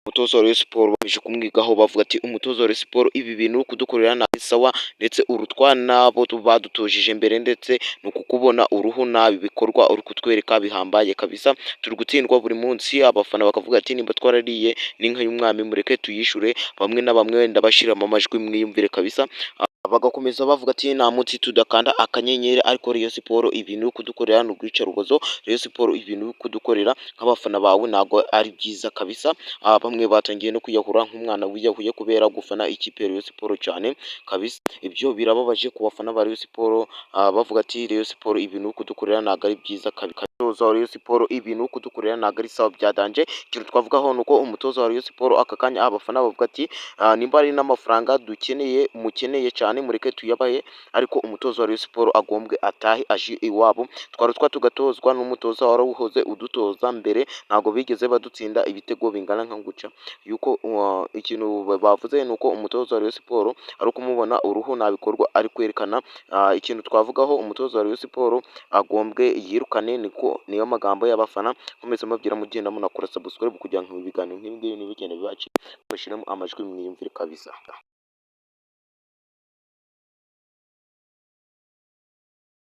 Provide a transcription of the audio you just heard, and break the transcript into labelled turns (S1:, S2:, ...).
S1: Umutoza wa Rayon Sports bakomeje kumwigaho bavuga ati umutoza wa Rayon Sports ibi bintu kudukorera nabi sawa, ndetse urutwana bo badutojeje mbere, ndetse no kukubona uruhu nabi bikorwa uri kutwereka bihambaye kabisa, turi gutsindwa buri munsi. Abafana bakavuga ati nimba twarariye n'inka y'umwami mureke tuyishure, bamwe na bamwe wenda bashiramo amajwi mwiyumvire kabisa. Bagakomeza bavuga ati nta munsi tudakanda akanyenyeri, ariko Rayon Sports ibintu uri kudukorera ni urwicarubozo. Rayon Sports ibintu uri kudukorera nk'abafana bawe ntabwo ari byiza kabisa. Bamwe batangiye no kwiyahura nk'umwana wiyahuye kubera gufana ikipe ya Rayon Sports cyane kabisa. Ibyo birababaje ku bafana ba Rayon Sports, bavuga ati Rayon Sports ibintu uri kudukorera ntabwo ari byiza kabisa. Umutoza wa Rayon Sports ibintu uri kudukorera ntabwo ari sawa byadanje. Ikintu twavugaho ni uko umutoza wa Rayon Sports aka kanya abafana bavuga ati nimba ari n'amafaranga dukeneye mukeneye cyane mureke tuyabahe, ariko umutoza wa Rayon Sports agombwe atahe aje iwabo. Twari tugatozwa n'umutoza wari uhoze udutoza mbere, ntabwo bigeze badutsinda ibitego bingana nka guca. Yuko ikintu bavuze ni uko umutoza wa Rayon Sports ari kumubona uruhu nabikorwa ari kwerekana. Ikintu twavugaho umutoza wa Rayon Sports agombwe yirukane, niyo magambo y'abafana. Nkomeza mubwira mugenda munakora subscribe kugira ngo ibiganiro nk'ibi ngibi ntibigende bibaci, bashyiramo amajwi mwiyumvire kabisa.